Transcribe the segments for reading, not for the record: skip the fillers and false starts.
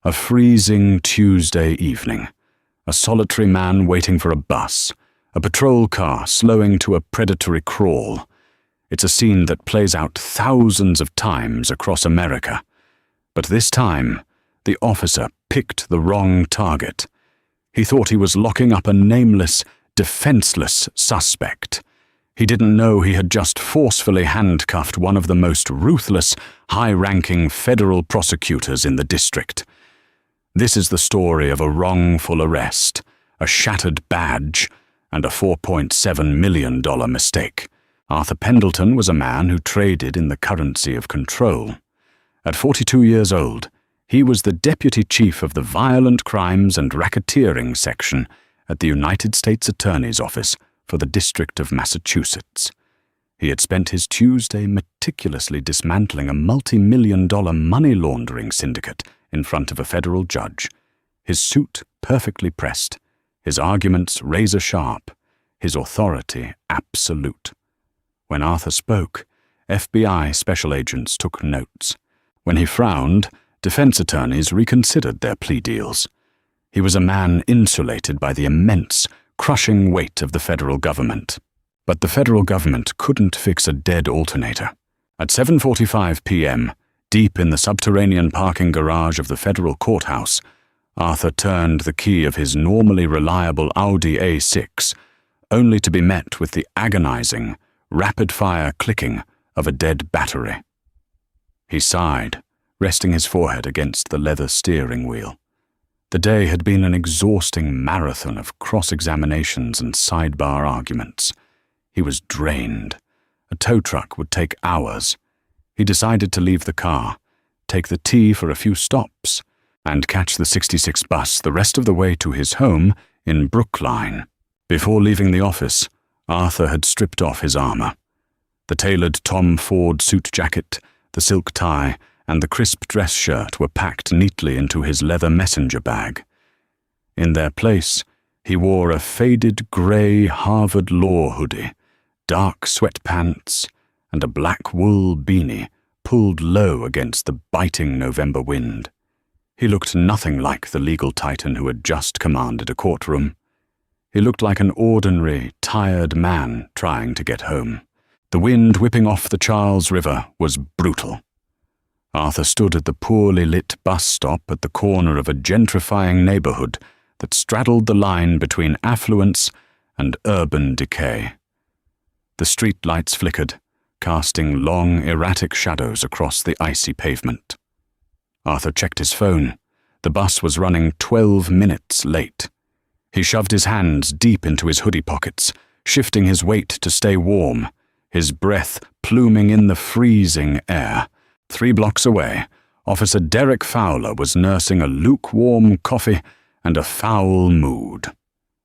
A freezing Tuesday evening. A solitary man waiting for a bus. A patrol car slowing to a predatory crawl. It's a scene that plays out thousands of times across America. But this time, the officer picked the wrong target. He thought he was locking up a nameless, defenseless suspect. He didn't know he had just forcefully handcuffed one of the most ruthless, high-ranking federal prosecutors in the district. This is the story of a wrongful arrest, a shattered badge, and a $4.7 million mistake. Arthur Pendleton was a man who traded in the currency of control. At 42 years old, he was the deputy chief of the Violent Crimes and Racketeering section at the United States Attorney's Office for the District of Massachusetts. He had spent his Tuesday meticulously dismantling a multi-million-dollar money laundering syndicate in front of a federal judge, his suit perfectly pressed, his arguments razor-sharp, his authority absolute. When Arthur spoke, FBI special agents took notes. When he frowned, defense attorneys reconsidered their plea deals. He was a man insulated by the immense, crushing weight of the federal government. But the federal government couldn't fix a dead alternator. At 7:45 p.m., deep in the subterranean parking garage of the federal courthouse, Arthur turned the key of his normally reliable Audi A6, only to be met with the agonizing, rapid-fire clicking of a dead battery. He sighed, resting his forehead against the leather steering wheel. The day had been an exhausting marathon of cross-examinations and sidebar arguments. He was drained. A tow truck would take hours. He decided to leave the car, take the T for a few stops, and catch the 66 bus the rest of the way to his home in Brookline. Before leaving the office, Arthur had stripped off his armor. The tailored Tom Ford suit jacket, the silk tie, and the crisp dress shirt were packed neatly into his leather messenger bag. In their place, he wore a faded gray Harvard Law hoodie, dark sweatpants, and a black wool beanie pulled low against the biting November wind. He looked nothing like the legal titan who had just commanded a courtroom. He looked like an ordinary, tired man trying to get home. The wind whipping off the Charles River was brutal. Arthur stood at the poorly lit bus stop at the corner of a gentrifying neighborhood that straddled the line between affluence and urban decay. The street lights flickered, casting long, erratic shadows across the icy pavement. Arthur checked his phone. The bus was running 12 minutes late. He shoved his hands deep into his hoodie pockets, shifting his weight to stay warm, his breath pluming in the freezing air. 3 blocks away, Officer Derek Fowler was nursing a lukewarm coffee and a foul mood.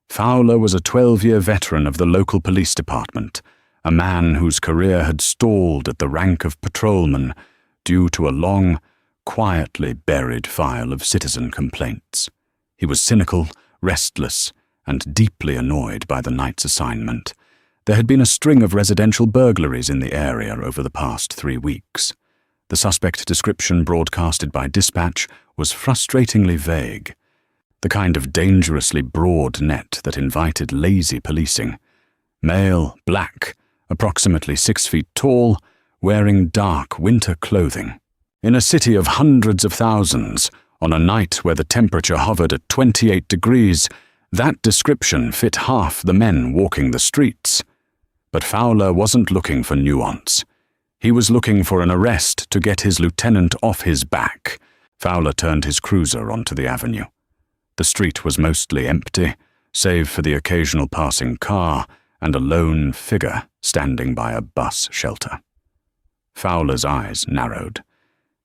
Fowler was a 12-year veteran of the local police department, a man whose career had stalled at the rank of patrolman due to a long, quietly buried file of citizen complaints. He was cynical, restless, and deeply annoyed by the night's assignment. There had been a string of residential burglaries in the area over the past 3 weeks. The suspect description broadcasted by dispatch was frustratingly vague, the kind of dangerously broad net that invited lazy policing. Male, black, approximately 6 feet tall, wearing dark winter clothing. In a city of hundreds of thousands, on a night where the temperature hovered at 28 degrees, that description fit half the men walking the streets. But Fowler wasn't looking for nuance. He was looking for an arrest to get his lieutenant off his back. Fowler turned his cruiser onto the avenue. The street was mostly empty, save for the occasional passing car and a lone figure standing by a bus shelter. Fowler's eyes narrowed.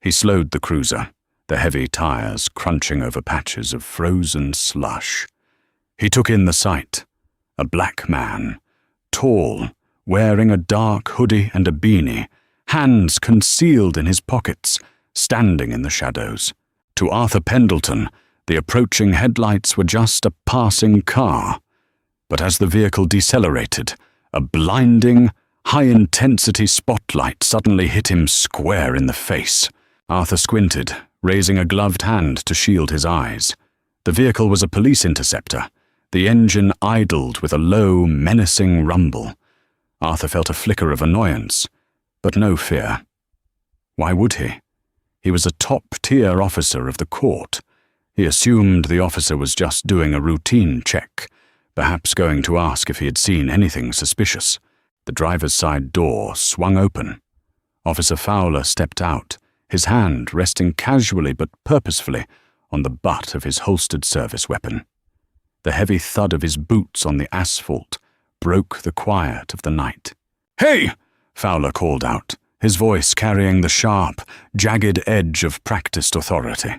He slowed the cruiser, the heavy tires crunching over patches of frozen slush. He took in the sight. A black man, tall, wearing a dark hoodie and a beanie, hands concealed in his pockets, standing in the shadows. To Arthur Pendleton, the approaching headlights were just a passing car. But as the vehicle decelerated, a blinding, high-intensity spotlight suddenly hit him square in the face. Arthur squinted, raising a gloved hand to shield his eyes. The vehicle was a police interceptor. The engine idled with a low, menacing rumble. Arthur felt a flicker of annoyance, but no fear. Why would he? He was a top-tier officer of the court. He assumed the officer was just doing a routine check, perhaps going to ask if he had seen anything suspicious. The driver's side door swung open. Officer Fowler stepped out, his hand resting casually but purposefully on the butt of his holstered service weapon. The heavy thud of his boots on the asphalt broke the quiet of the night. "Hey!" Fowler called out, his voice carrying the sharp, jagged edge of practiced authority.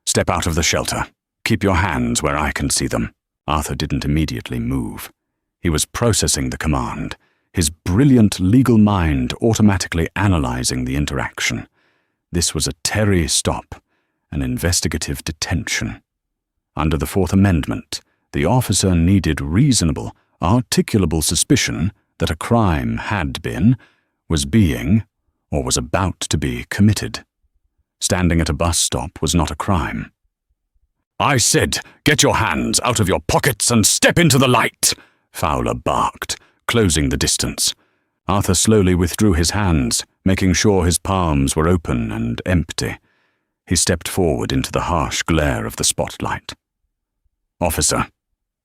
"Step out of the shelter. Keep your hands where I can see them." Arthur didn't immediately move. He was processing the command, his brilliant legal mind automatically analyzing the interaction. This was a Terry stop, an investigative detention. Under the Fourth Amendment, the officer needed reasonable, articulable suspicion that a crime had been, was being, or was about to be committed. Standing at a bus stop was not a crime. "I said, get your hands out of your pockets and step into the light!" Fowler barked, closing the distance. Arthur slowly withdrew his hands, making sure his palms were open and empty. He stepped forward into the harsh glare of the spotlight. "Officer,"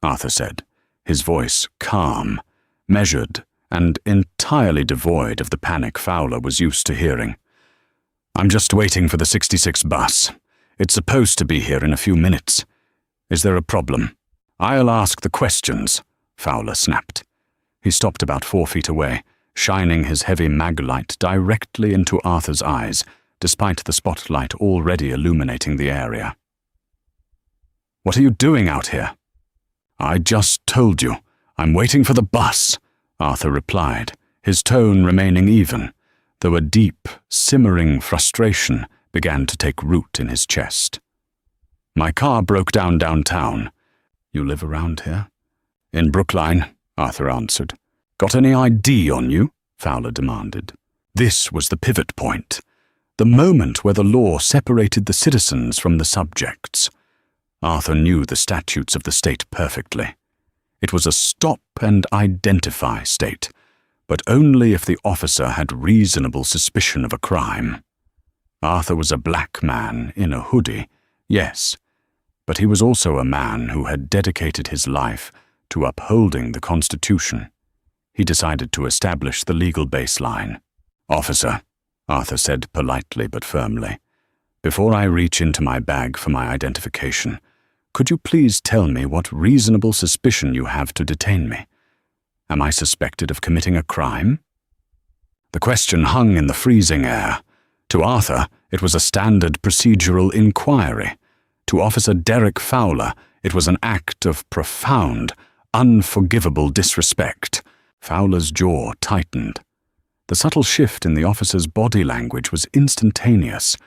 Arthur said, his voice calm, measured, and entirely devoid of the panic Fowler was used to hearing. "I'm just waiting for the 66 bus. It's supposed to be here in a few minutes. Is there a problem?" "I'll ask the questions," Fowler snapped. He stopped about 4 feet away, shining his heavy mag light directly into Arthur's eyes, despite the spotlight already illuminating the area. "What are you doing out here?" "I just told you. I'm waiting for the bus," Arthur replied, his tone remaining even, though a deep, simmering frustration began to take root in his chest. "My car broke down downtown." "You live around here?" "In Brookline," Arthur answered. "Got any ID on you?" Fowler demanded. This was the pivot point, the moment where the law separated the citizens from the subjects. Arthur knew the statutes of the state perfectly. It was a stop and identify state, but only if the officer had reasonable suspicion of a crime. Arthur was a black man in a hoodie, yes, but he was also a man who had dedicated his life to upholding the Constitution. He decided to establish the legal baseline. "Officer," Arthur said politely but firmly, "before I reach into my bag for my identification, could you please tell me what reasonable suspicion you have to detain me? Am I suspected of committing a crime?" The question hung in the freezing air. To Arthur, it was a standard procedural inquiry. To Officer Derek Fowler, it was an act of profound, unforgivable disrespect. Fowler's jaw tightened. The subtle shift in the officer's body language was instantaneous.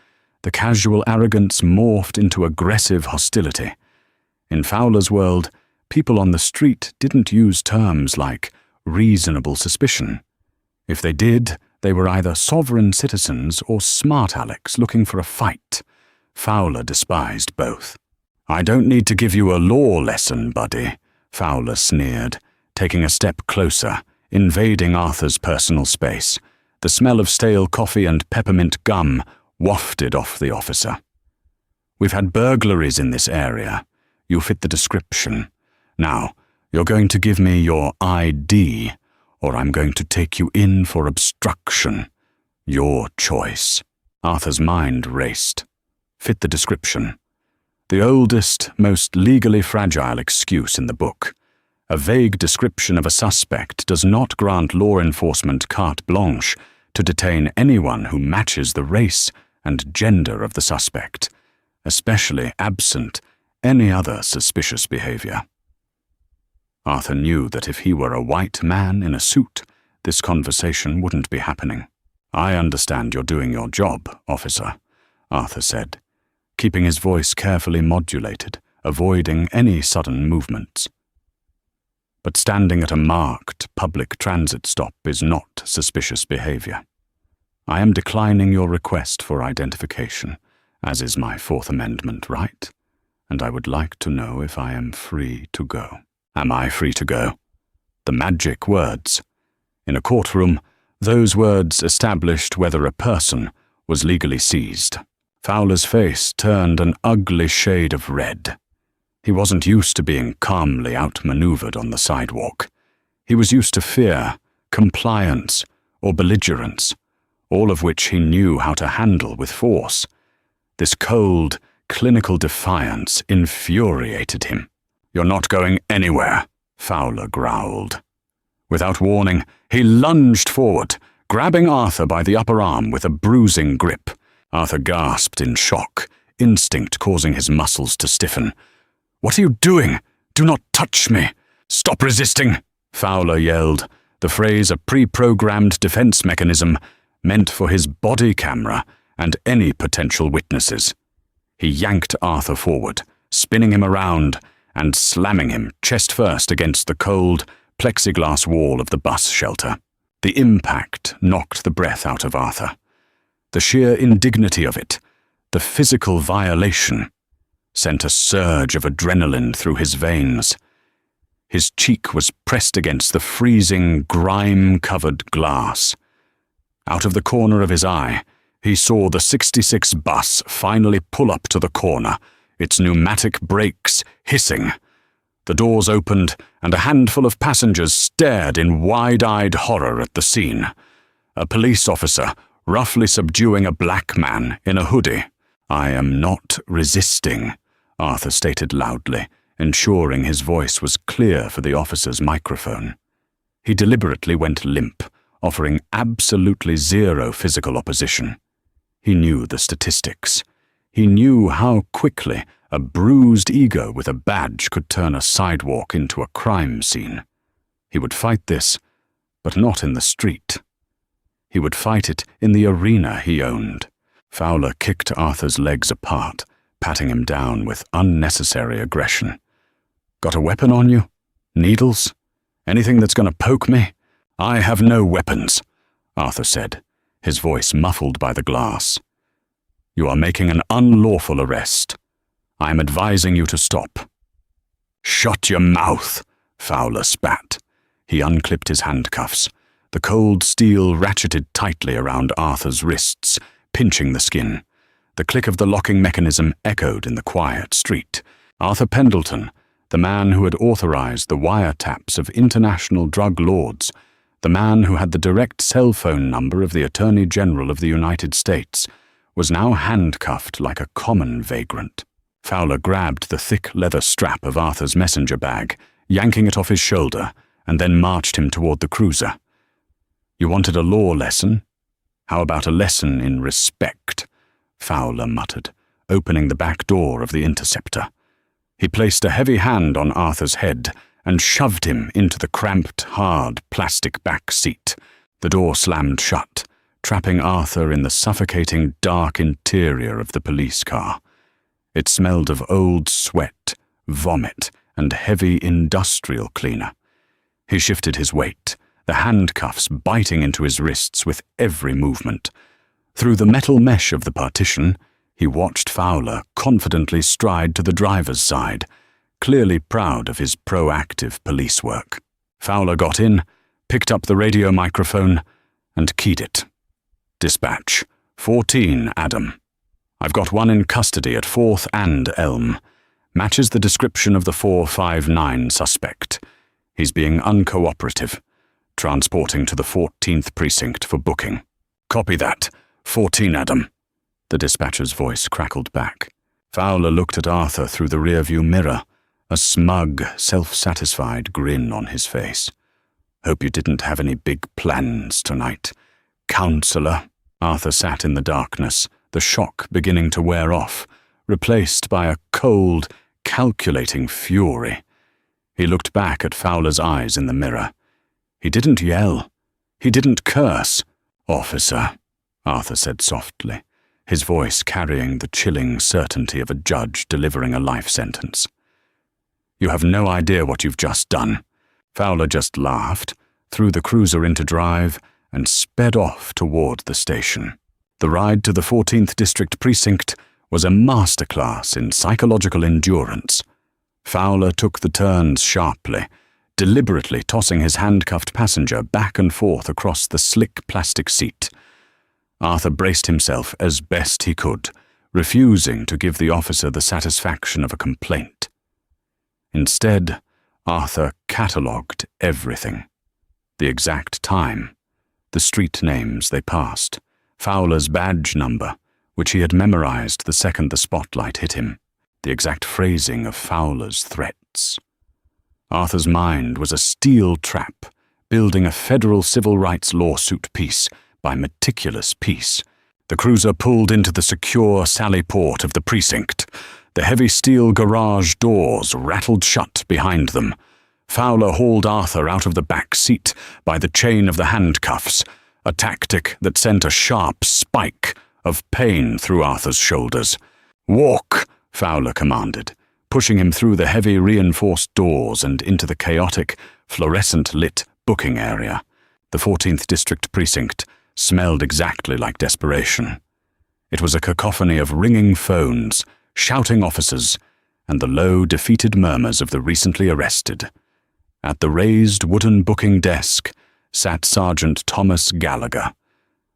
The casual arrogance morphed into aggressive hostility. In Fowler's world, people on the street didn't use terms like reasonable suspicion. If they did, they were either sovereign citizens or smart alecks looking for a fight. Fowler despised both. "I don't need to give you a law lesson, buddy," Fowler sneered, taking a step closer, invading Arthur's personal space. The smell of stale coffee and peppermint gum wafted off the officer. "We've had burglaries in this area. You fit the description. Now, you're going to give me your ID, or I'm going to take you in for obstruction. Your choice." Arthur's mind raced. Fit the description. The oldest, most legally fragile excuse in the book. A vague description of a suspect does not grant law enforcement carte blanche to detain anyone who matches the race and gender of the suspect, especially absent any other suspicious behavior. Arthur knew that if he were a white man in a suit, this conversation wouldn't be happening. "I understand you're doing your job, officer," Arthur said, keeping his voice carefully modulated, avoiding any sudden movements. "But standing at a marked public transit stop is not suspicious behavior. I am declining your request for identification, as is my Fourth Amendment right, and I would like to know if I am free to go. Am I free to go? The magic words. In a courtroom, those words established whether a person was legally seized. Fowler's face turned an ugly shade of red. He wasn't used to being calmly outmaneuvered on the sidewalk. He was used to fear, compliance, or belligerence, all of which he knew how to handle with force. This cold, clinical defiance infuriated him. "You're not going anywhere," Fowler growled. Without warning, he lunged forward, grabbing Arthur by the upper arm with a bruising grip. Arthur gasped in shock, instinct causing his muscles to stiffen. "What are you doing? Do not touch me! Stop resisting!" Fowler yelled, the phrase a pre-programmed defense mechanism meant for his body camera and any potential witnesses. He yanked Arthur forward, spinning him around and slamming him chest first against the cold, plexiglass wall of the bus shelter. The impact knocked the breath out of Arthur. The sheer indignity of it, the physical violation, sent a surge of adrenaline through his veins. His cheek was pressed against the freezing, grime-covered glass. Out of the corner of his eye, he saw the 66 bus finally pull up to the corner, its pneumatic brakes hissing. The doors opened, and a handful of passengers stared in wide-eyed horror at the scene. A police officer, roughly subduing a black man in a hoodie. "I am not resisting," Arthur stated loudly, ensuring his voice was clear for the officer's microphone. He deliberately went limp, offering absolutely zero physical opposition. He knew the statistics. He knew how quickly a bruised ego with a badge could turn a sidewalk into a crime scene. He would fight this, but not in the street. He would fight it in the arena he owned. Fowler kicked Arthur's legs apart, patting him down with unnecessary aggression. "Got a weapon on you? Needles? Anything that's going to poke me?" "I have no weapons," Arthur said, his voice muffled by the glass. "You are making an unlawful arrest. I am advising you to stop." "Shut your mouth," Fowler spat. He unclipped his handcuffs. The cold steel ratcheted tightly around Arthur's wrists, pinching the skin. The click of the locking mechanism echoed in the quiet street. Arthur Pendleton, the man who had authorized the wiretaps of international drug lords, the man who had the direct cell phone number of the Attorney General of the United States, was now handcuffed like a common vagrant. Fowler grabbed the thick leather strap of Arthur's messenger bag, yanking it off his shoulder, and then marched him toward the cruiser. "You wanted a law lesson? How about a lesson in respect?" Fowler muttered, opening the back door of the Interceptor. He placed a heavy hand on Arthur's head and shoved him into the cramped, hard plastic back seat. The door slammed shut, trapping Arthur in the suffocating, dark interior of the police car. It smelled of old sweat, vomit, and heavy industrial cleaner. He shifted his weight, the handcuffs biting into his wrists with every movement. Through the metal mesh of the partition, he watched Fowler confidently stride to the driver's side, clearly proud of his proactive police work. Fowler got in, picked up the radio microphone, and keyed it. "Dispatch, 14 Adam. I've got one in custody at 4th and Elm. Matches the description of the 459 suspect. He's being uncooperative. Transporting to the 14th precinct for booking." "Copy that. 14 Adam." The dispatcher's voice crackled back. Fowler looked at Arthur through the rearview mirror, a smug, self-satisfied grin on his face. "Hope you didn't have any big plans tonight, counselor." Arthur sat in the darkness, the shock beginning to wear off, replaced by a cold, calculating fury. He looked back at Fowler's eyes in the mirror. He didn't yell. He didn't curse. "Officer," Arthur said softly, his voice carrying the chilling certainty of a judge delivering a life sentence. "You have no idea what you've just done." Fowler just laughed, threw the cruiser into drive, and sped off toward the station. The ride to the 14th District Precinct was a masterclass in psychological endurance. Fowler took the turns sharply, deliberately tossing his handcuffed passenger back and forth across the slick plastic seat. Arthur braced himself as best he could, refusing to give the officer the satisfaction of a complaint. Instead, Arthur catalogued everything. The exact time, the street names they passed, Fowler's badge number, which he had memorized the second the spotlight hit him, the exact phrasing of Fowler's threats. Arthur's mind was a steel trap, building a federal civil rights lawsuit piece by meticulous piece. The cruiser pulled into the secure sally port of the precinct. The heavy steel garage doors rattled shut behind them. Fowler hauled Arthur out of the back seat by the chain of the handcuffs, a tactic that sent a sharp spike of pain through Arthur's shoulders. "Walk," Fowler commanded, pushing him through the heavy reinforced doors and into the chaotic, fluorescent-lit booking area. The 14th District Precinct smelled exactly like desperation. It was a cacophony of ringing phones, shouting officers, and the low, defeated murmurs of the recently arrested. At the raised wooden booking desk sat Sergeant Thomas Gallagher,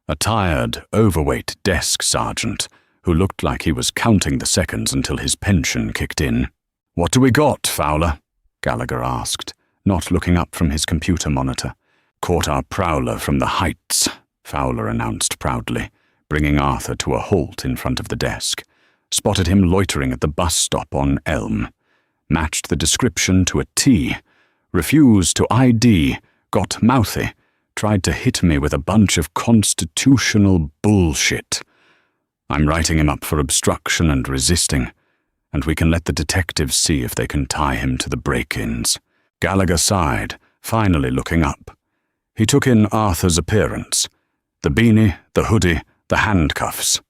a tired, overweight desk sergeant who looked like he was counting the seconds until his pension kicked in. "What do we got, Fowler?" Gallagher asked, not looking up from his computer monitor. "Caught our prowler from the heights," Fowler announced proudly, bringing Arthur to a halt in front of the desk. "Spotted him loitering at the bus stop on Elm. Matched the description to a T. Refused to ID, got mouthy, tried to hit me with a bunch of constitutional bullshit. I'm writing him up for obstruction and resisting, and we can let the detectives see if they can tie him to the break-ins." Gallagher sighed, finally looking up. He took in Arthur's appearance. The beanie, the hoodie, the handcuffs.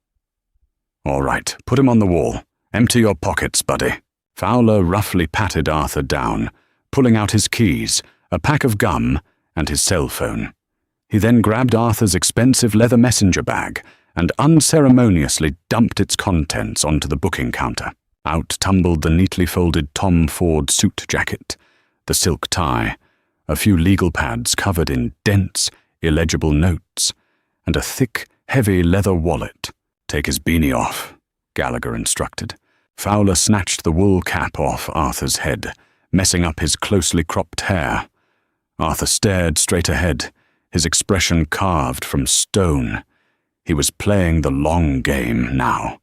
"All right, put him on the wall. Empty your pockets, buddy." Fowler roughly patted Arthur down, pulling out his keys, a pack of gum, and his cell phone. He then grabbed Arthur's expensive leather messenger bag and unceremoniously dumped its contents onto the booking counter. Out tumbled the neatly folded Tom Ford suit jacket, the silk tie, a few legal pads covered in dense, illegible notes, and a thick, heavy leather wallet. "Take his beanie off," Gallagher instructed. Fowler snatched the wool cap off Arthur's head, messing up his closely cropped hair. Arthur stared straight ahead, his expression carved from stone. He was playing the long game now.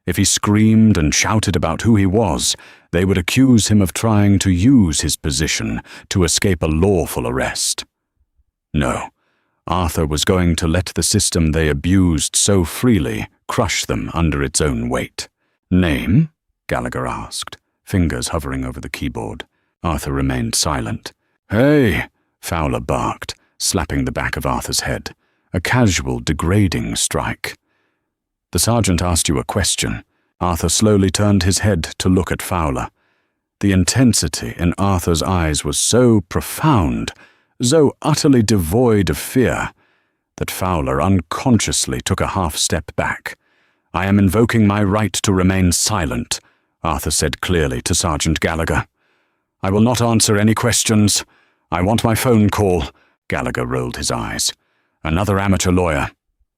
If he screamed and shouted about who he was, they would accuse him of trying to use his position to escape a lawful arrest. No, Arthur was going to let the system they abused so freely crush them under its own weight. "Name?" Gallagher asked, fingers hovering over the keyboard. Arthur remained silent. "Hey!" Fowler barked, slapping the back of Arthur's head. A casual, degrading strike. "The sergeant asked you a question." Arthur slowly turned his head to look at Fowler. The intensity in Arthur's eyes was so profound, so utterly devoid of fear, that Fowler unconsciously took a half-step back. "I am invoking my right to remain silent," Arthur said clearly to Sergeant Gallagher. "I will not answer any questions. I want my phone call." Gallagher rolled his eyes. "Another amateur lawyer.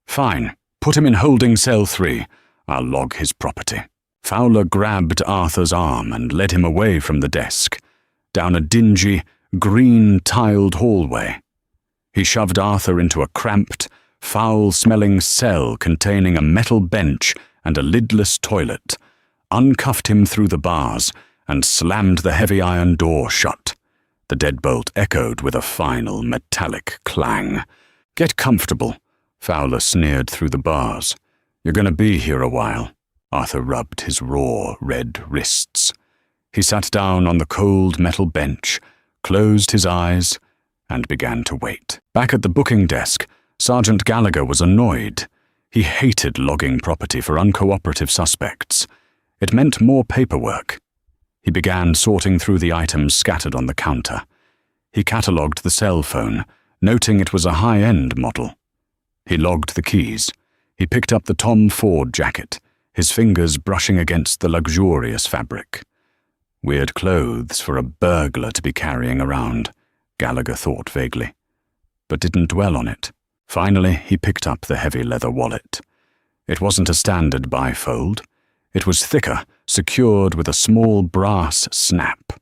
Fine, put him in holding cell 3. I'll log his property." Fowler grabbed Arthur's arm and led him away from the desk, down a dingy, green-tiled hallway. He shoved Arthur into a cramped, foul-smelling cell containing a metal bench and a lidless toilet, uncuffed him through the bars, and slammed the heavy iron door shut. The deadbolt echoed with a final metallic clang. "Get comfortable," Fowler sneered through the bars. "You're going to be here a while." Arthur rubbed his raw, red wrists. He sat down on the cold metal bench, closed his eyes, and began to wait. Back at the booking desk, Sergeant Gallagher was annoyed. He hated logging property for uncooperative suspects. It meant more paperwork. He began sorting through the items scattered on the counter. He catalogued the cell phone, noting it was a high-end model. He logged the keys. He picked up the Tom Ford jacket. his fingers brushing against the luxurious fabric. Weird clothes for a burglar to be carrying around, Gallagher thought vaguely, but didn't dwell on it. Finally, he picked up the heavy leather wallet. It wasn't a standard bifold. It was thicker, secured with a small brass snap.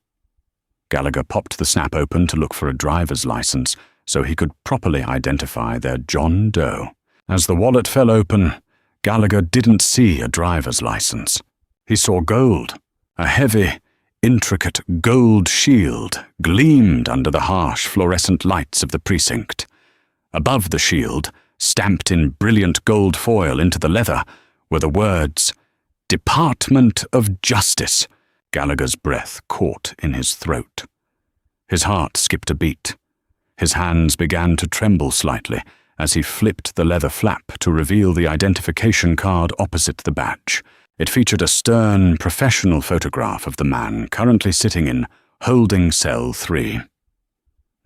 Gallagher popped the snap open to look for a driver's license so he could properly identify their John Doe. As the wallet fell open, Gallagher didn't see a driver's license. He saw gold. A heavy, intricate gold shield gleamed under the harsh fluorescent lights of the precinct. Above the shield, stamped in brilliant gold foil into the leather, were the words, "Department of Justice." Gallagher's breath caught in his throat. His heart skipped a beat. His hands began to tremble slightly as he flipped the leather flap to reveal the identification card opposite the badge. It featured a stern, professional photograph of the man currently sitting in holding cell 3.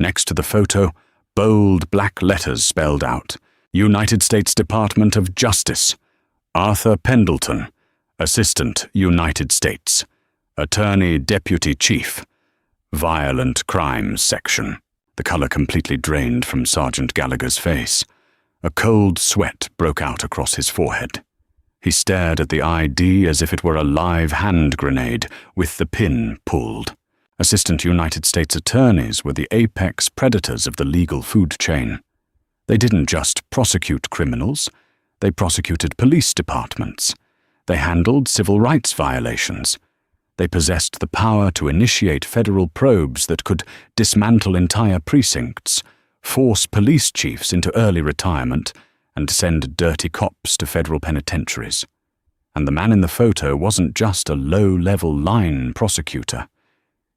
Next to the photo, bold black letters spelled out, United States Department of Justice, Arthur Pendleton, Assistant United States, Attorney Deputy Chief, Violent Crimes Section. The color completely drained from Sergeant Gallagher's face. A cold sweat broke out across his forehead. He stared at the ID as if it were a live hand grenade with the pin pulled. Assistant United States attorneys were the apex predators of the legal food chain. They didn't just prosecute criminals, they prosecuted police departments. They handled civil rights violations. They possessed the power to initiate federal probes that could dismantle entire precincts, force police chiefs into early retirement, and send dirty cops to federal penitentiaries. And the man in the photo wasn't just a low-level line prosecutor.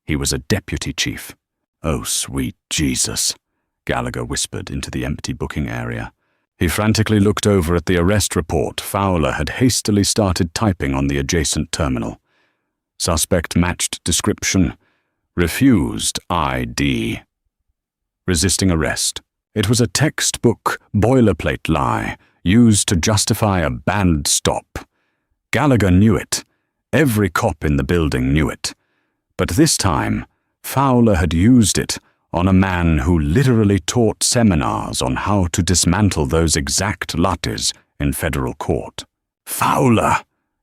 He was a deputy chief. "Oh, sweet Jesus," Gallagher whispered into the empty booking area. He frantically looked over at the arrest report Fowler had hastily started typing on the adjacent terminal. Suspect matched description. Refused ID. Resisting arrest. It was a textbook boilerplate lie used to justify a bad stop. Gallagher knew it. Every cop in the building knew it. But this time, Fowler had used it on a man who literally taught seminars on how to dismantle those exact lattes in federal court. "Fowler!"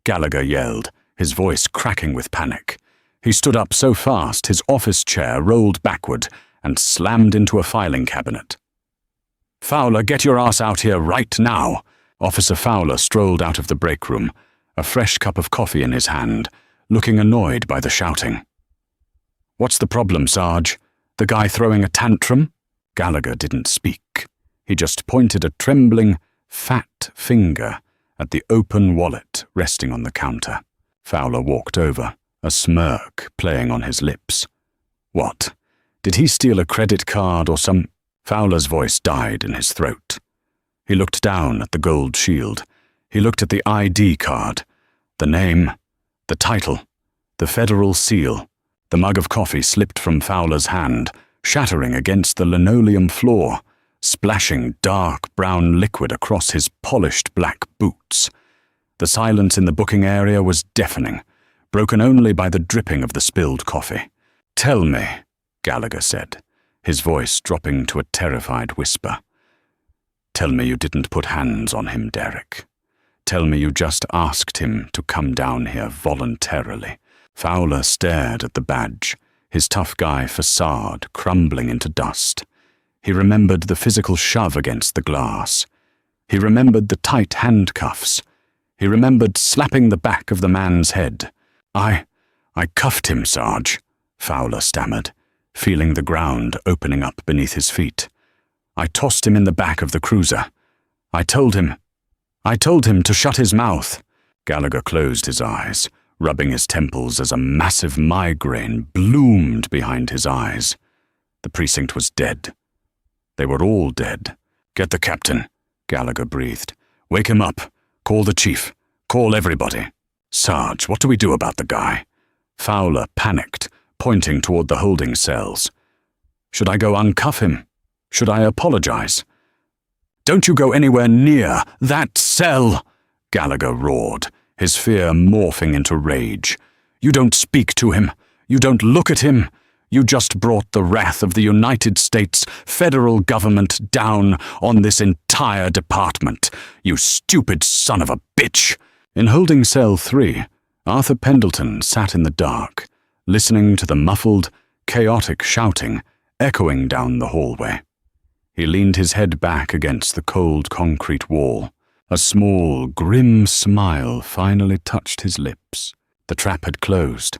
Gallagher yelled, his voice cracking with panic. He stood up so fast his office chair rolled backward and slammed into a filing cabinet. "Fowler, get your ass out here right now!" Officer Fowler strolled out of the break room, a fresh cup of coffee in his hand, looking annoyed by the shouting. "What's the problem, Sarge? The guy throwing a tantrum?" Gallagher didn't speak. He just pointed a trembling, fat finger at the open wallet resting on the counter. Fowler walked over, a smirk playing on his lips. "What? Did he steal a credit card or some—" Fowler's voice died in his throat. He looked down at the gold shield. He looked at the ID card, the name, the title, the federal seal. The mug of coffee slipped from Fowler's hand, shattering against the linoleum floor, splashing dark brown liquid across his polished black boots. The silence in the booking area was deafening, broken only by the dripping of the spilled coffee. "Tell me," Gallagher said, his voice dropping to a terrified whisper. "Tell me you didn't put hands on him, Derek. Tell me you just asked him to come down here voluntarily." Fowler stared at the badge, his tough guy facade crumbling into dust. He remembered the physical shove against the glass. He remembered the tight handcuffs. He remembered slapping the back of the man's head. I cuffed him, Sarge," Fowler stammered, feeling the ground opening up beneath his feet. "I tossed him in the back of the cruiser. I told him to shut his mouth." Gallagher closed his eyes, rubbing his temples as a massive migraine bloomed behind his eyes. The precinct was dead. They were all dead. "Get the captain," Gallagher breathed. "Wake him up. Call the chief. Call everybody." "Sarge, what do we do about the guy?" Fowler panicked, pointing toward the holding cells. "Should I go uncuff him? Should I apologize?" "Don't you go anywhere near that cell!" Gallagher roared, his fear morphing into rage. "You don't speak to him. You don't look at him. You just brought the wrath of the United States federal government down on this entire department, you stupid son of a bitch." In holding cell 3, Arthur Pendleton sat in the dark, listening to the muffled, chaotic shouting echoing down the hallway. He leaned his head back against the cold concrete wall. A small, grim smile finally touched his lips. The trap had closed.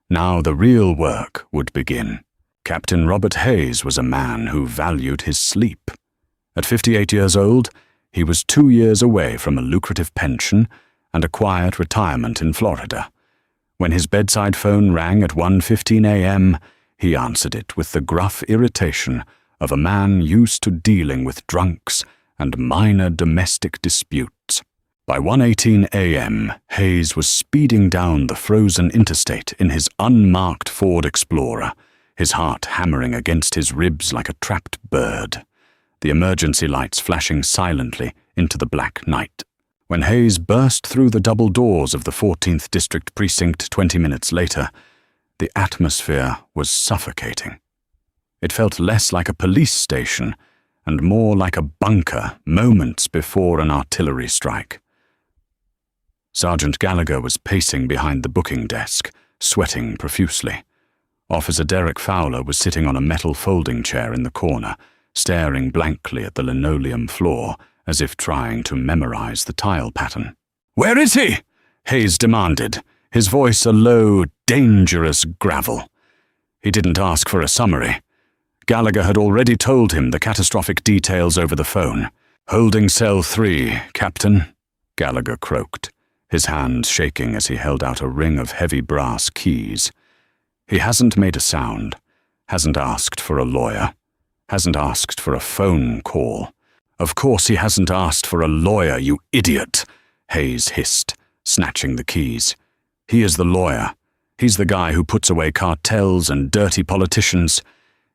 Now the real work would begin. Captain Robert Hayes was a man who valued his sleep. At 58 years old, he was 2 years away from a lucrative pension and a quiet retirement in Florida. When his bedside phone rang at 1:15 a.m., he answered it with the gruff irritation of a man used to dealing with drunks and minor domestic disputes. By 1:18 a.m., Hayes was speeding down the frozen interstate in his unmarked Ford Explorer, his heart hammering against his ribs like a trapped bird, the emergency lights flashing silently into the black night. When Hayes burst through the double doors of the 14th District Precinct 20 minutes later, the atmosphere was suffocating. It felt less like a police station and more like a bunker moments before an artillery strike. Sergeant Gallagher was pacing behind the booking desk, sweating profusely. Officer Derek Fowler was sitting on a metal folding chair in the corner, staring blankly at the linoleum floor as if trying to memorize the tile pattern. "Where is he?" Hayes demanded, his voice a low, dangerous gravel. He didn't ask for a summary. Gallagher had already told him the catastrophic details over the phone. "Holding cell 3, Captain," Gallagher croaked, his hands shaking as he held out a ring of heavy brass keys. He hasn't made a sound, hasn't asked for a lawyer, hasn't asked for a phone call. "Of course he hasn't asked for a lawyer, you idiot," Hayes hissed, snatching the keys. "He is the lawyer. He's the guy who puts away cartels and dirty politicians.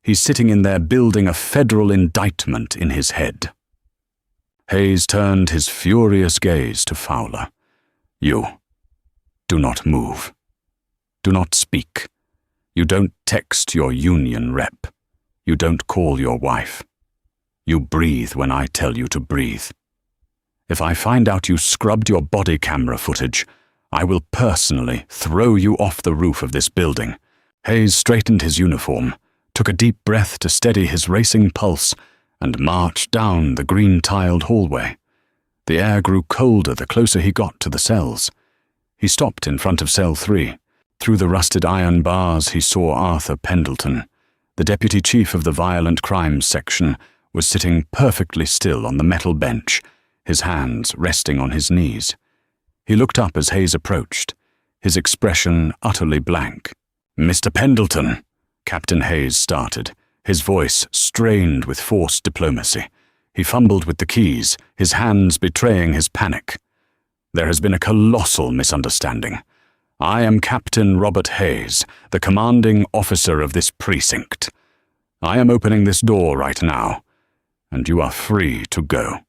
He's sitting in there building a federal indictment in his head." Hayes turned his furious gaze to Fowler. "You. Do not move. Do not speak. You don't text your union rep. You don't call your wife. You breathe when I tell you to breathe. If I find out you scrubbed your body camera footage, I will personally throw you off the roof of this building." Hayes straightened his uniform, took a deep breath to steady his racing pulse, and marched down the green-tiled hallway. The air grew colder the closer he got to the cells. He stopped in front of cell 3. Through the rusted iron bars he saw Arthur Pendleton. The deputy chief of the violent crimes section was sitting perfectly still on the metal bench, his hands resting on his knees. He looked up as Hayes approached, his expression utterly blank. "Mr. Pendleton," Captain Hayes started, his voice strained with forced diplomacy. He fumbled with the keys, his hands betraying his panic. "There has been a colossal misunderstanding. I am Captain Robert Hayes, the commanding officer of this precinct. I am opening this door right now, and you are free to go.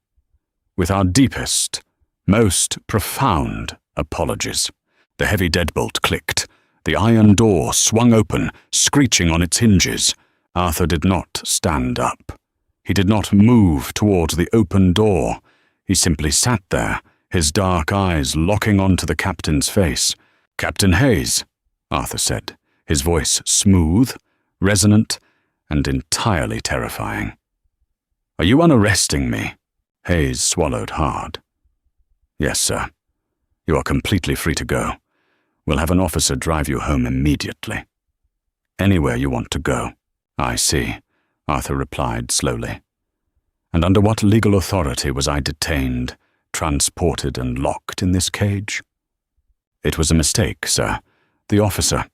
With our deepest, most profound apologies." The heavy deadbolt clicked. The iron door swung open, screeching on its hinges. Arthur did not stand up. He did not move toward the open door. He simply sat there, his dark eyes locking onto the captain's face. "Captain Hayes," Arthur said, his voice smooth, resonant, and entirely terrifying. "Are you unarresting me?" Hayes swallowed hard. "Yes, sir. You are completely free to go. We'll have an officer drive you home immediately." "Anywhere you want to go." "I see," Arthur replied slowly. "And under what legal authority was I detained, transported, and locked in this cage?" "It was a mistake, sir. The officer—"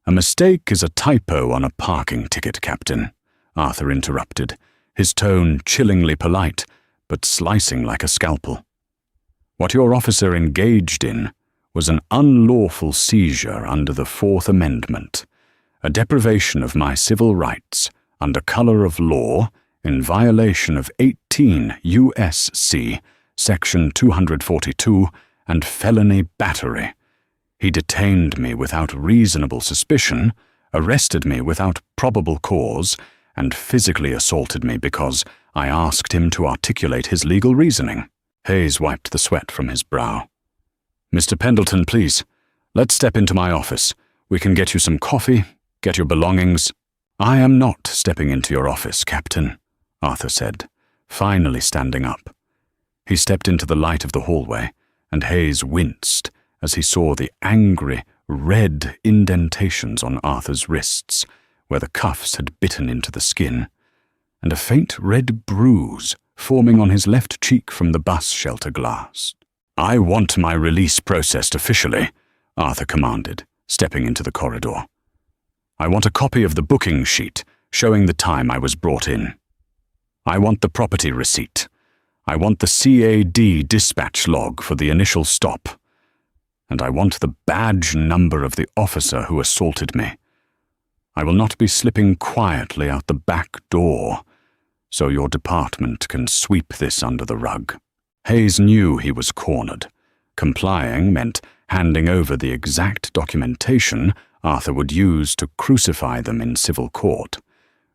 "A mistake is a typo on a parking ticket, Captain," Arthur interrupted, his tone chillingly polite, but slicing like a scalpel. "What your officer engaged in was an unlawful seizure under the Fourth Amendment, a deprivation of my civil rights under color of law in violation of 18 U.S.C. Section 242 and felony battery. He detained me without reasonable suspicion, arrested me without probable cause, and physically assaulted me because I asked him to articulate his legal reasoning. Hayes wiped the sweat from his brow. "Mr. Pendleton, please, let's step into my office. We can get you some coffee, get your belongings." "I am not stepping into your office, Captain," Arthur said, finally standing up. He stepped into the light of the hallway, and Hayes winced as he saw the angry, red indentations on Arthur's wrists, where the cuffs had bitten into the skin, and a faint red bruise forming on his left cheek from the bus shelter glass. "I want my release processed officially," Arthur commanded, stepping into the corridor. "I want a copy of the booking sheet showing the time I was brought in. I want the property receipt. I want the CAD dispatch log for the initial stop. And I want the badge number of the officer who assaulted me. I will not be slipping quietly out the back door, so your department can sweep this under the rug." Hayes knew he was cornered. Complying meant handing over the exact documentation Arthur would use to crucify them in civil court.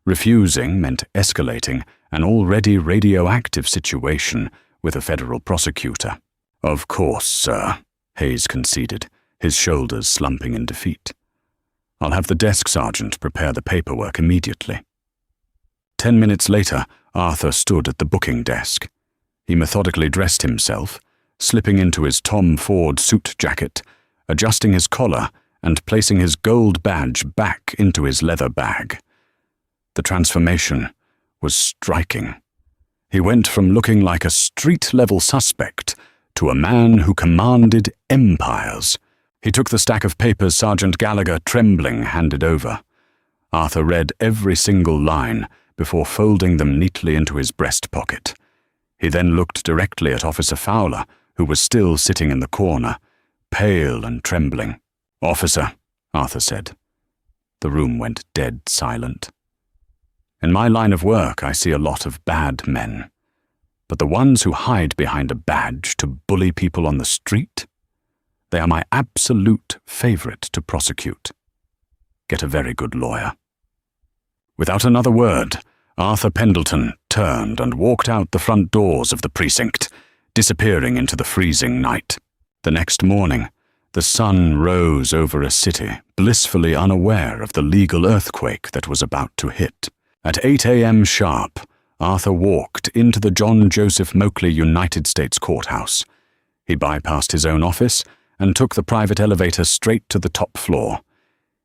Refusing meant escalating an already radioactive situation with a federal prosecutor. "Of course, sir," Hayes conceded, his shoulders slumping in defeat. "I'll have the desk sergeant prepare the paperwork immediately." 10 minutes later, Arthur stood at the booking desk. He methodically dressed himself, slipping into his Tom Ford suit jacket, adjusting his collar, and placing his gold badge back into his leather bag. The transformation was striking. He went from looking like a street-level suspect to a man who commanded empires. He took the stack of papers Sergeant Gallagher, trembling, handed over. Arthur read every single line before folding them neatly into his breast pocket. He then looked directly at Officer Fowler, who was still sitting in the corner, pale and trembling. "Officer," Arthur said. The room went dead silent. "In my line of work, I see a lot of bad men. But the ones who hide behind a badge to bully people on the street, they are my absolute favorite to prosecute. Get a very good lawyer." Without another word, Arthur Pendleton turned and walked out the front doors of the precinct, disappearing into the freezing night. The next morning, the sun rose over a city, blissfully unaware of the legal earthquake that was about to hit. At 8 a.m. sharp, Arthur walked into the John Joseph Moakley United States Courthouse. He bypassed his own office and took the private elevator straight to the top floor.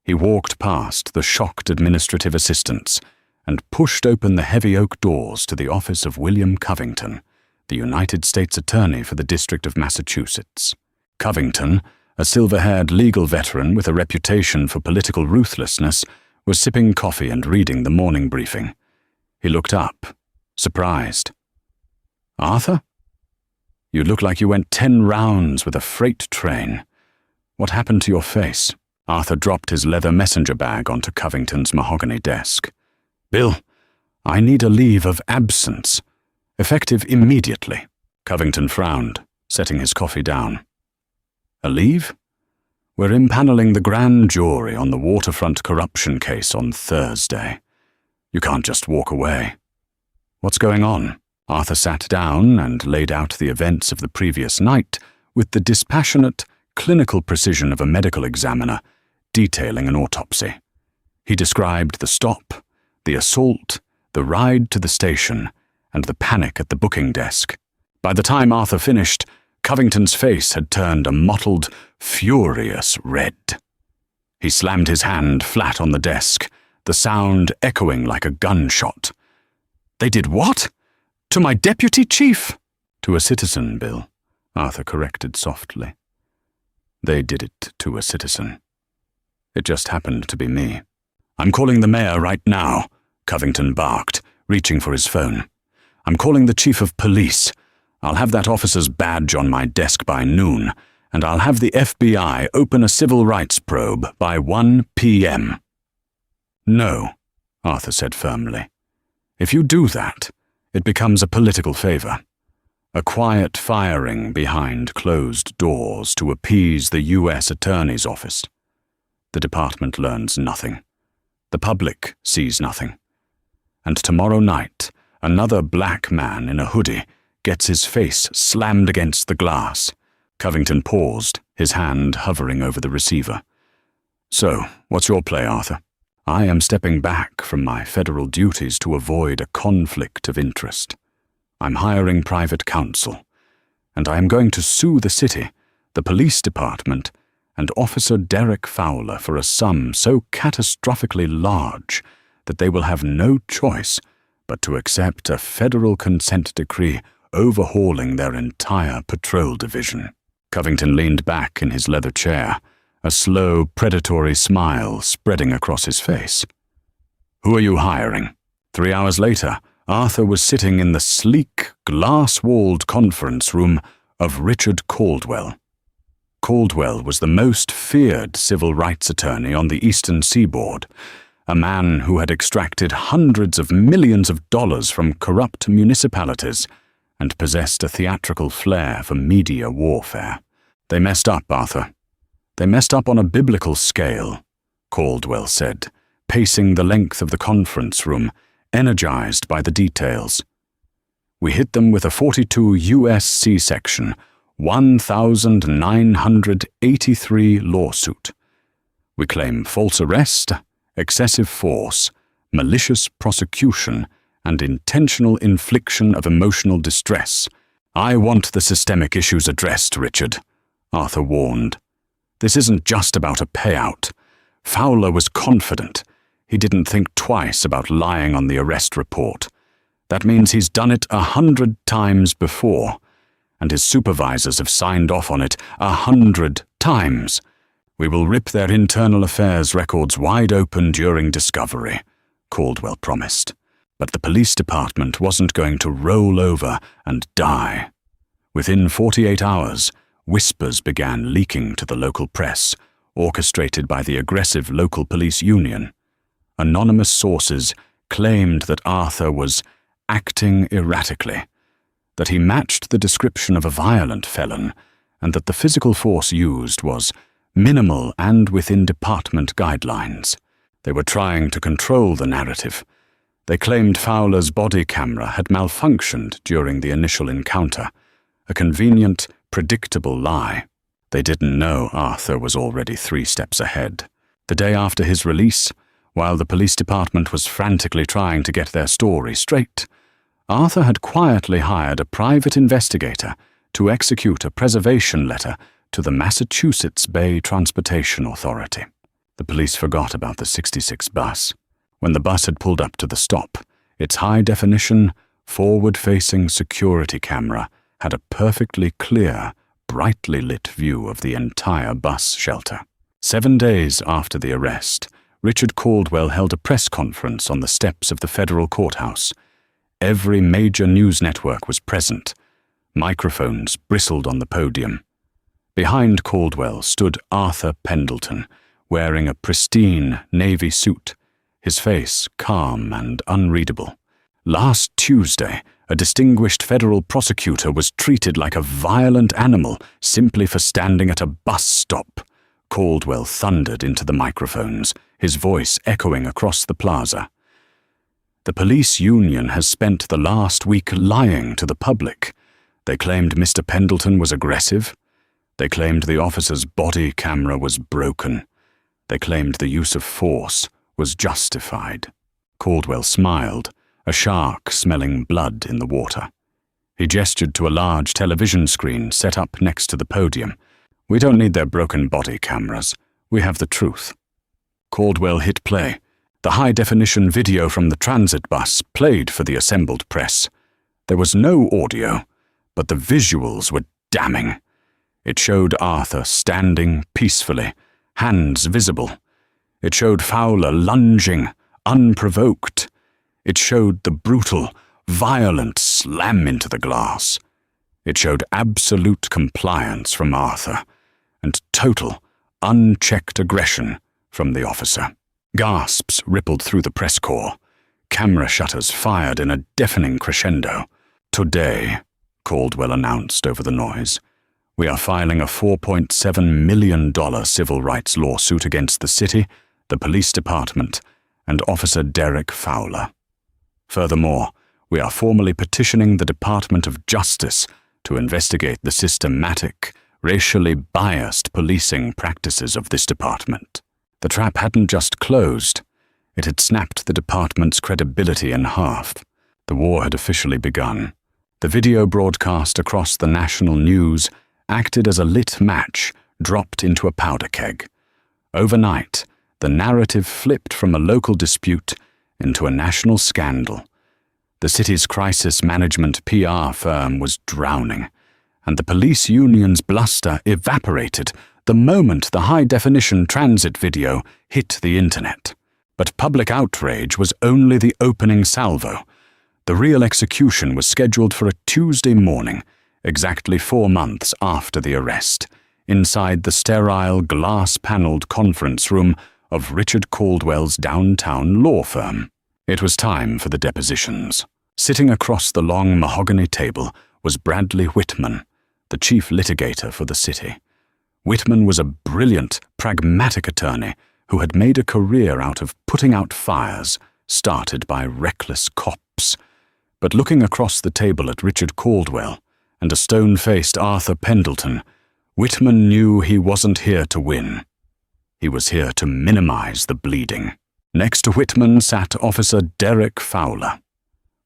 He walked past the shocked administrative assistants and pushed open the heavy oak doors to the office of William Covington, the United States Attorney for the District of Massachusetts. Covington, a silver-haired legal veteran with a reputation for political ruthlessness, was sipping coffee and reading the morning briefing. He looked up, surprised. "Arthur? You look like you went 10 rounds with a freight train. What happened to your face?" Arthur dropped his leather messenger bag onto Covington's mahogany desk. "Bill, I need a leave of absence. Effective immediately." Covington frowned, setting his coffee down. "A leave? We're impaneling the grand jury on the waterfront corruption case on Thursday. You can't just walk away." "What's going on?" Arthur sat down and laid out the events of the previous night with the dispassionate, clinical precision of a medical examiner detailing an autopsy. He described the stop, the assault, the ride to the station, and the panic at the booking desk. By the time Arthur finished, Covington's face had turned a mottled, furious red. He slammed his hand flat on the desk, the sound echoing like a gunshot. "They did what? To my deputy chief?" "To a citizen, Bill," Arthur corrected softly. "They did it to a citizen. It just happened to be me." "I'm calling the mayor right now," Covington barked, reaching for his phone. "I'm calling the chief of police. I'll have that officer's badge on my desk by noon, and I'll have the FBI open a civil rights probe by 1 p.m. "No," Arthur said firmly. "If you do that, it becomes a political favor. A quiet firing behind closed doors to appease the U.S. Attorney's Office. The department learns nothing. The public sees nothing. And tomorrow night, another black man in a hoodie gets his face slammed against the glass. Covington paused, his hand hovering over the receiver. "So, what's your play, Arthur?" "I am stepping back from my federal duties to avoid a conflict of interest. I'm hiring private counsel, and I am going to sue the city, the police department, and Officer Derek Fowler for a sum so catastrophically large that they will have no choice but to accept a federal consent decree overhauling their entire patrol division." Covington leaned back in his leather chair, a slow, predatory smile spreading across his face. "Who are you hiring?" 3 hours later, Arthur was sitting in the sleek, glass-walled conference room of Richard Caldwell. Caldwell was the most feared civil rights attorney on the Eastern Seaboard, a man who had extracted hundreds of millions of dollars from corrupt municipalities and possessed a theatrical flair for media warfare. "They messed up, Arthur. They messed up on a biblical scale," Caldwell said, pacing the length of the conference room, energized by the details. "We hit them with a 42 U.S. C-section, 1,983 lawsuit. We claim false arrest, excessive force, malicious prosecution, and intentional infliction of emotional distress. I want the systemic issues addressed, Richard," Arthur warned. "This isn't just about a payout." Fowler was confident. He didn't think twice about lying on the arrest report. That means he's done it 100 times before, and his supervisors have signed off on it 100 times. "We will rip their internal affairs records wide open during discovery," Caldwell promised. But the police department wasn't going to roll over and die. Within 48 hours, whispers began leaking to the local press, orchestrated by the aggressive local police union. Anonymous sources claimed that Arthur was acting erratically, that he matched the description of a violent felon, and that the physical force used was minimal and within department guidelines. They were trying to control the narrative. They claimed Fowler's body camera had malfunctioned during the initial encounter, a convenient, predictable lie. They didn't know Arthur was already 3 steps ahead. The day after his release, while the police department was frantically trying to get their story straight, Arthur had quietly hired a private investigator to execute a preservation letter to the Massachusetts Bay Transportation Authority. The police forgot about the 66 bus. When the bus had pulled up to the stop, its high-definition, forward-facing security camera had a perfectly clear, brightly lit view of the entire bus shelter. 7 days after the arrest, Richard Caldwell held a press conference on the steps of the federal courthouse. Every major news network was present. Microphones bristled on the podium. Behind Caldwell stood Arthur Pendleton, wearing a pristine navy suit, his face calm and unreadable. Last Tuesday, a distinguished federal prosecutor was treated like a violent animal simply for standing at a bus stop, Caldwell thundered into the microphones, his voice echoing across the plaza. The police union has spent the last week lying to the public. They claimed Mr. Pendleton was aggressive. They claimed the officer's body camera was broken. They claimed the use of force was justified. Caldwell smiled, a shark smelling blood in the water. He gestured to a large television screen set up next to the podium. "We don't need their broken body cameras. We have the truth." Caldwell hit play. The high-definition video from the transit bus played for the assembled press. There was no audio, but the visuals were damning. It showed Arthur standing peacefully, hands visible. It showed Fowler lunging, unprovoked. It showed the brutal, violent slam into the glass. It showed absolute compliance from Arthur, and total, unchecked aggression from the officer. Gasps rippled through the press corps. Camera shutters fired in a deafening crescendo. "Today," Caldwell announced over the noise. "We are filing a $4.7 million civil rights lawsuit against the city, the police department, and Officer Derek Fowler. Furthermore, we are formally petitioning the Department of Justice to investigate the systematic, racially biased policing practices of this department." The trap hadn't just closed. It had snapped the department's credibility in half. The war had officially begun. The video broadcast across the national news acted as a lit match dropped into a powder keg. Overnight, the narrative flipped from a local dispute into a national scandal. The city's crisis management PR firm was drowning, and the police union's bluster evaporated the moment the high-definition transit video hit the internet. But public outrage was only the opening salvo. The real execution was scheduled for a Tuesday morning, exactly 4 months after the arrest, inside the sterile, glass-paneled conference room of Richard Caldwell's downtown law firm. It was time for the depositions. Sitting across the long mahogany table was Bradley Whitman, the chief litigator for the city. Whitman was a brilliant, pragmatic attorney who had made a career out of putting out fires started by reckless cops. But looking across the table at Richard Caldwell and a stone-faced Arthur Pendleton, Whitman knew he wasn't here to win. He was here to minimize the bleeding. Next to Whitman sat Officer Derek Fowler.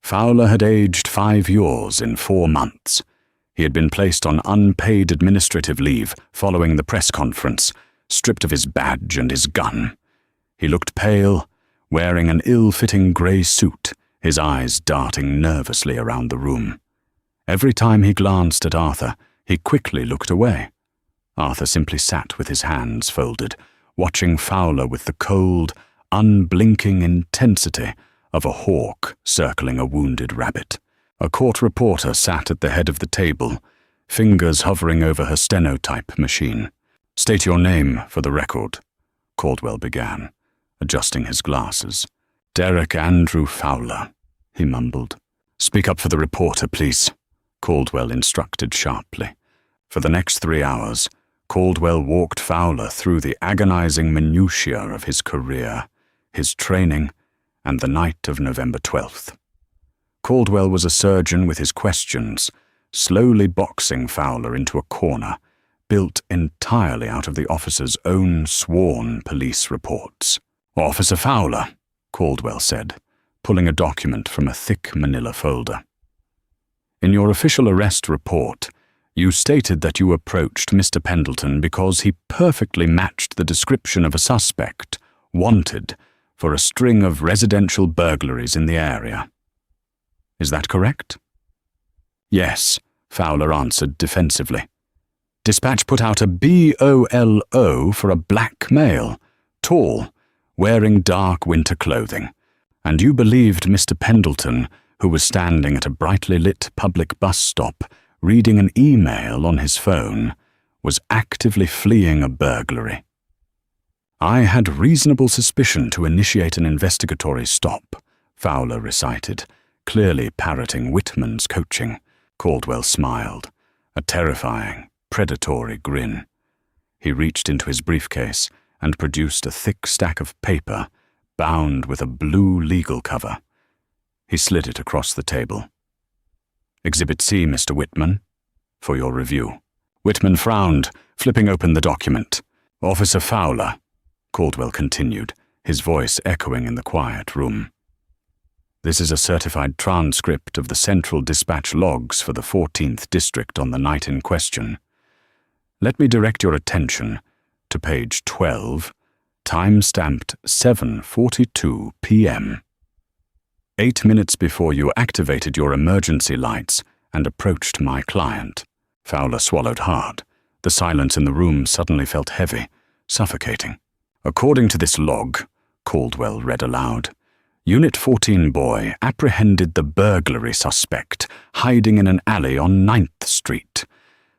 Fowler had aged 5 years in 4 months. He had been placed on unpaid administrative leave following the press conference, stripped of his badge and his gun. He looked pale, wearing an ill-fitting grey suit, his eyes darting nervously around the room. Every time he glanced at Arthur, he quickly looked away. Arthur simply sat with his hands folded, watching Fowler with the cold, unblinking intensity of a hawk circling a wounded rabbit. A court reporter sat at the head of the table, fingers hovering over her stenotype machine. "State your name for the record," Caldwell began, adjusting his glasses. "Derek Andrew Fowler," he mumbled. "Speak up for the reporter, please," Caldwell instructed sharply. For the next 3 hours, Caldwell walked Fowler through the agonizing minutiae of his career, his training, and the night of November 12th. Caldwell was a surgeon with his questions, slowly boxing Fowler into a corner, built entirely out of the officer's own sworn police reports. "Officer Fowler," Caldwell said, pulling a document from a thick manila folder. "In your official arrest report, you stated that you approached Mr. Pendleton because he perfectly matched the description of a suspect, wanted, for a string of residential burglaries in the area. Is that correct?" "Yes," Fowler answered defensively. "Dispatch put out a BOLO for a black male, tall, wearing dark winter clothing, and you believed Mr. Pendleton, who was standing at a brightly lit public bus stop reading an email on his phone, was actively fleeing a burglary." "I had reasonable suspicion to initiate an investigatory stop," Fowler recited, clearly parroting Whitman's coaching. Caldwell smiled, a terrifying, predatory grin. He reached into his briefcase and produced a thick stack of paper bound with a blue legal cover. He slid it across the table. "Exhibit C, Mr. Whitman, for your review." Whitman frowned, flipping open the document. "Officer Fowler," Caldwell continued, his voice echoing in the quiet room. "This is a certified transcript of the Central Dispatch logs for the 14th District on the night in question. Let me direct your attention to page 12, time-stamped 7:42 p.m. 8 minutes before you activated your emergency lights and approached my client." Fowler swallowed hard. The silence in the room suddenly felt heavy, suffocating. "According to this log," Caldwell read aloud, "Unit 14 boy apprehended the burglary suspect hiding in an alley on 9th Street.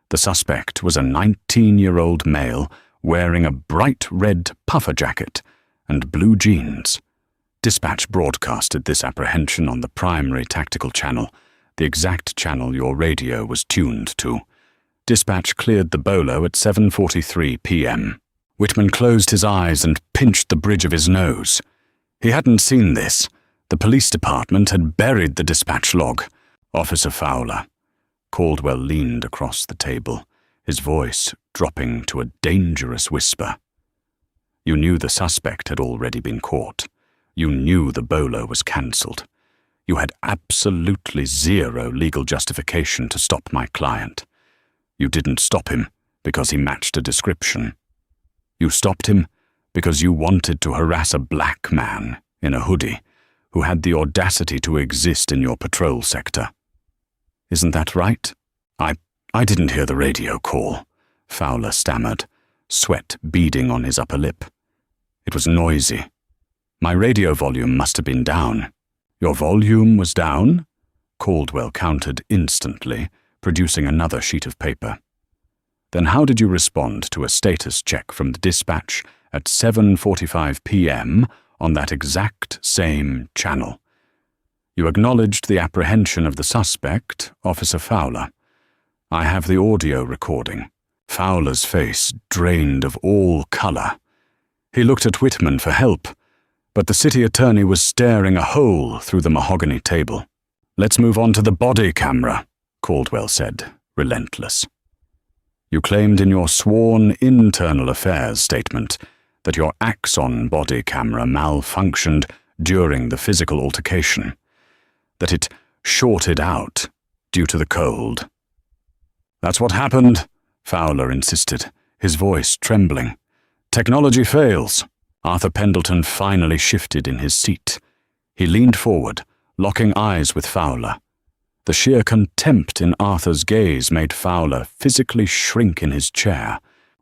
The suspect was a 19-year-old male wearing a bright red puffer jacket and blue jeans. Dispatch broadcasted this apprehension on the primary tactical channel, the exact channel your radio was tuned to. Dispatch cleared the bolo at 7:43 p.m. Whitman closed his eyes and pinched the bridge of his nose. He hadn't seen this. The police department had buried the dispatch log. Officer Fowler. Caldwell leaned across the table, his voice dropping to a dangerous whisper. You knew the suspect had already been caught. You knew the bolo was cancelled. You had absolutely zero legal justification to stop my client. You didn't stop him because he matched a description. You stopped him because you wanted to harass a black man in a hoodie who had the audacity to exist in your patrol sector. Isn't that right? I didn't hear the radio call, Fowler stammered, sweat beading on his upper lip. It was noisy. My radio volume must have been down. Your volume was down? Caldwell countered instantly, producing another sheet of paper. Then how did you respond to a status check from the dispatch at 7:45 p.m. on that exact same channel? You acknowledged the apprehension of the suspect, Officer Fowler. I have the audio recording. Fowler's face drained of all color. He looked at Whitman for help, but the city attorney was staring a hole through the mahogany table. Let's move on to the body camera, Caldwell said, relentless. You claimed in your sworn internal affairs statement that your Axon body camera malfunctioned during the physical altercation, that it shorted out due to the cold. That's what happened, Fowler insisted, his voice trembling. Technology fails. Arthur Pendleton finally shifted in his seat. He leaned forward, locking eyes with Fowler. The sheer contempt in Arthur's gaze made Fowler physically shrink in his chair.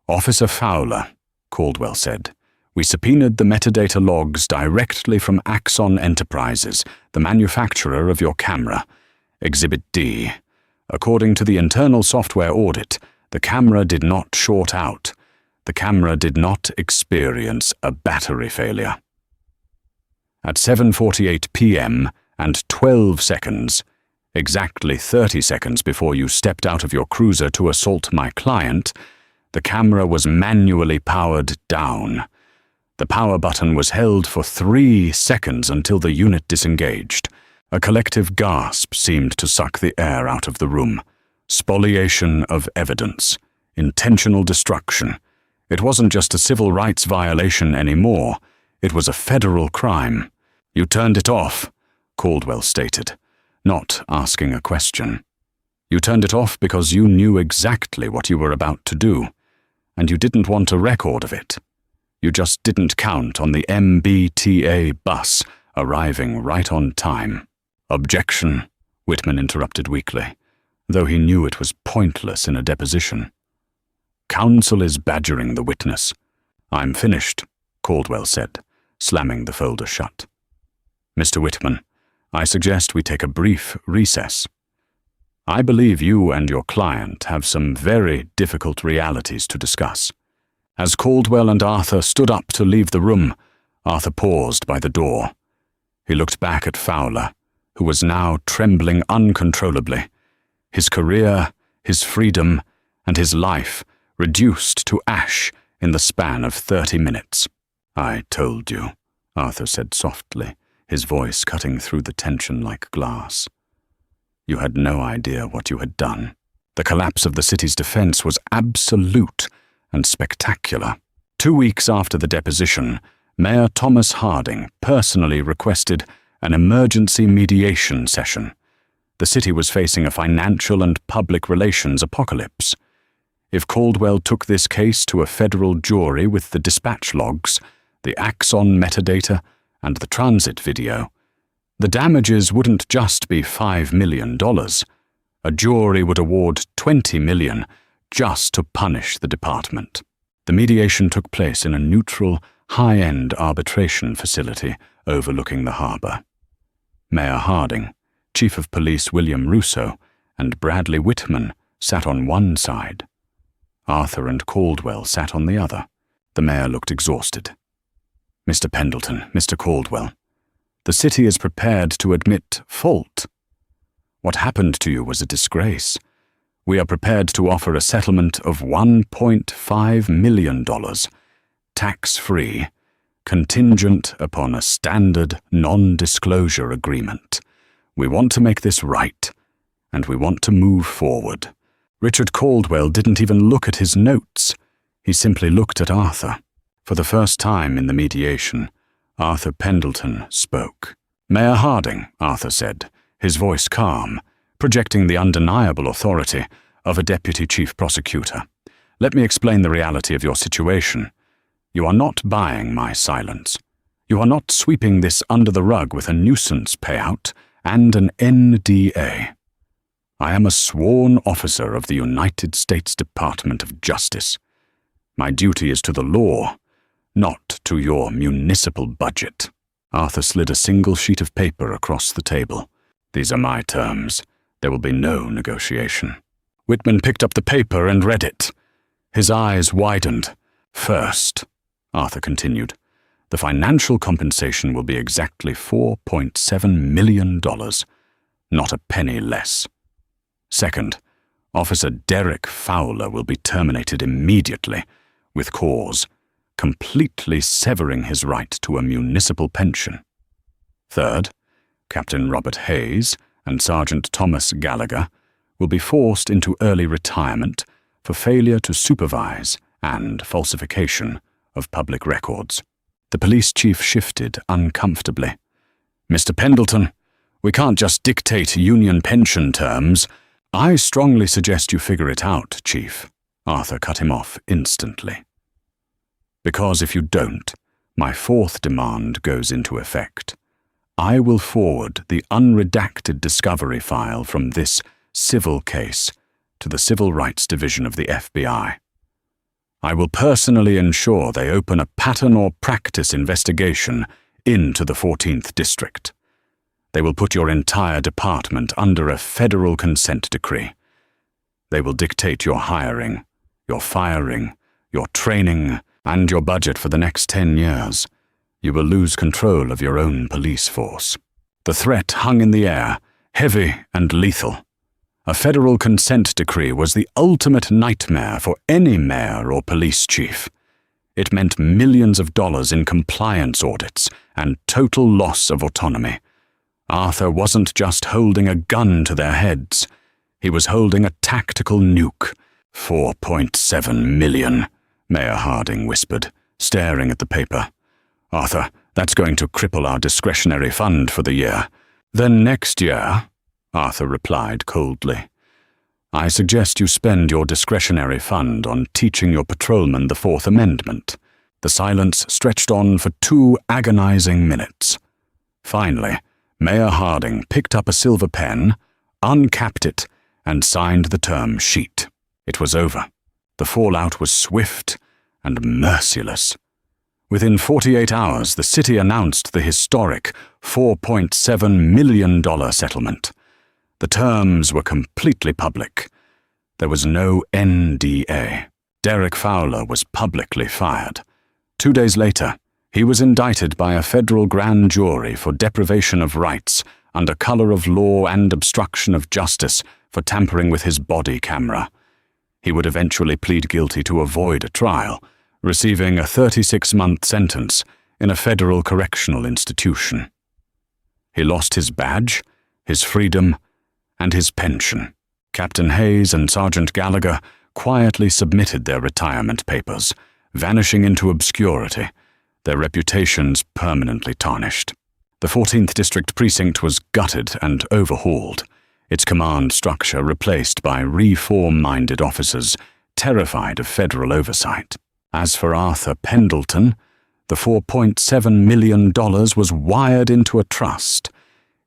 Officer Fowler, Caldwell said, we subpoenaed the metadata logs directly from Axon Enterprises, the manufacturer of your camera. Exhibit D. According to the internal software audit, the camera did not short out. The camera did not experience a battery failure. At 7:48 p.m. and 12 seconds, exactly 30 seconds before you stepped out of your cruiser to assault my client, the camera was manually powered down. The power button was held for 3 seconds until the unit disengaged. A collective gasp seemed to suck the air out of the room. Spoliation of evidence. Intentional destruction. It wasn't just a civil rights violation anymore. It was a federal crime. You turned it off, Caldwell stated, not asking a question. You turned it off because you knew exactly what you were about to do, and you didn't want a record of it. You just didn't count on the MBTA bus arriving right on time. Objection, Whitman interrupted weakly, though he knew it was pointless in a deposition. Counsel is badgering the witness. I'm finished, Caldwell said, slamming the folder shut. Mr. Whitman, I suggest we take a brief recess. I believe you and your client have some very difficult realities to discuss. As Caldwell and Arthur stood up to leave the room, Arthur paused by the door. He looked back at Fowler, who was now trembling uncontrollably. His career, his freedom, and his life reduced to ash in the span of 30 minutes. I told you, Arthur said softly, his voice cutting through the tension like glass. You had no idea what you had done. The collapse of the city's defense was absolute and spectacular. 2 weeks after the deposition, Mayor Thomas Harding personally requested an emergency mediation session. The city was facing a financial and public relations apocalypse. If Caldwell took this case to a federal jury with the dispatch logs, the Axon metadata, and the transit video, the damages wouldn't just be $5 million. A jury would award $20 million just to punish the department. The mediation took place in a neutral, high-end arbitration facility overlooking the harbor. Mayor Harding, Chief of Police William Russo, and Bradley Whitman sat on one side. Arthur and Caldwell sat on the other. The mayor looked exhausted. Mr. Pendleton, Mr. Caldwell, the city is prepared to admit fault. What happened to you was a disgrace. We are prepared to offer a settlement of $1.5 million, tax-free, contingent upon a standard non-disclosure agreement. We want to make this right, and we want to move forward." Richard Caldwell didn't even look at his notes. He simply looked at Arthur. For the first time in the mediation, Arthur Pendleton spoke. "Mayor Harding," Arthur said, his voice calm, projecting the undeniable authority of a deputy chief prosecutor. "Let me explain the reality of your situation. You are not buying my silence. You are not sweeping this under the rug with a nuisance payout and an NDA. I am a sworn officer of the United States Department of Justice. My duty is to the law, not to your municipal budget." Arthur slid a single sheet of paper across the table. "These are my terms. There will be no negotiation." Whitman picked up the paper and read it. His eyes widened. "First," Arthur continued, "the financial compensation will be exactly $4.7 million, not a penny less. Second, Officer Derek Fowler will be terminated immediately, with cause, completely severing his right to a municipal pension. Third, Captain Robert Hayes and Sergeant Thomas Gallagher will be forced into early retirement for failure to supervise and falsification of public records." The police chief shifted uncomfortably. "Mr. Pendleton, we can't just dictate union pension terms." "I strongly suggest you figure it out, Chief," Arthur cut him off instantly. "Because if you don't, my fourth demand goes into effect. I will forward the unredacted discovery file from this civil case to the Civil Rights Division of the FBI. I will personally ensure they open a pattern or practice investigation into the 14th District. They will put your entire department under a federal consent decree. They will dictate your hiring, your firing, your training, and your budget for the next 10 years. You will lose control of your own police force." The threat hung in the air, heavy and lethal. A federal consent decree was the ultimate nightmare for any mayor or police chief. It meant millions of dollars in compliance audits and total loss of autonomy. Arthur wasn't just holding a gun to their heads. He was holding a tactical nuke. $4.7 million, Mayor Harding whispered, staring at the paper. "Arthur, that's going to cripple our discretionary fund for the year." "Then next year," Arthur replied coldly, "I suggest you spend your discretionary fund on teaching your patrolmen the Fourth Amendment." The silence stretched on for 2 agonizing minutes. Finally, Mayor Harding picked up a silver pen, uncapped it, and signed the term sheet. It was over. The fallout was swift and merciless. Within 48 hours, the city announced the historic $4.7 million settlement. The terms were completely public. There was no NDA. Derek Fowler was publicly fired. 2 days later, he was indicted by a federal grand jury for deprivation of rights under color of law and obstruction of justice for tampering with his body camera. He would eventually plead guilty to avoid a trial, receiving a 36-month sentence in a federal correctional institution. He lost his badge, his freedom, and his pension. Captain Hayes and Sergeant Gallagher quietly submitted their retirement papers, vanishing into obscurity, their reputations permanently tarnished. The 14th District Precinct was gutted and overhauled, its command structure replaced by reform-minded officers terrified of federal oversight. As for Arthur Pendleton, the $4.7 million was wired into a trust.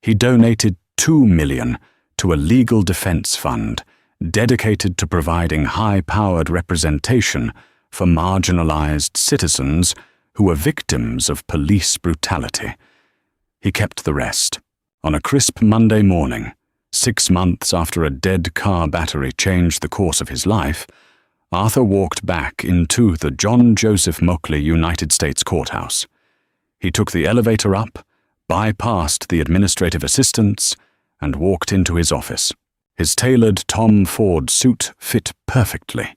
He donated $2 million to a legal defense fund dedicated to providing high-powered representation for marginalized citizens who were victims of police brutality. He kept the rest. On a crisp Monday morning, 6 months after a dead car battery changed the course of his life, Arthur walked back into the John Joseph Mockley United States Courthouse. He took the elevator up, bypassed the administrative assistants, and walked into his office. His tailored Tom Ford suit fit perfectly.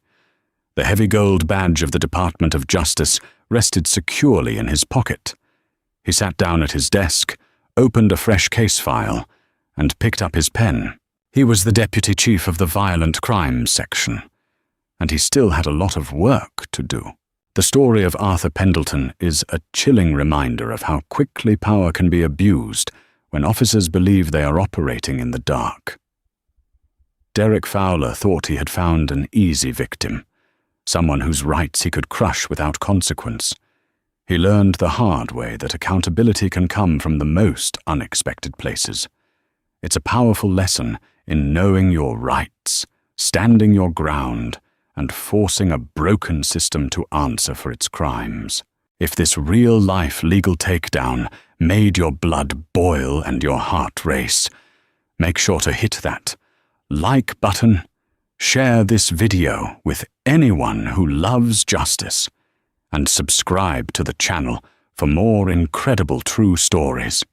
The heavy gold badge of the Department of Justice rested securely in his pocket. He sat down at his desk, opened a fresh case file, and picked up his pen. He was the deputy chief of the violent crimes section, and he still had a lot of work to do. The story of Arthur Pendleton is a chilling reminder of how quickly power can be abused when officers believe they are operating in the dark. Derek Fowler thought he had found an easy victim, someone whose rights he could crush without consequence. He learned the hard way that accountability can come from the most unexpected places. It's a powerful lesson in knowing your rights, standing your ground, and forcing a broken system to answer for its crimes. If this real-life legal takedown made your blood boil and your heart race, make sure to hit that like button, share this video with anyone who loves justice, and subscribe to the channel for more incredible true stories.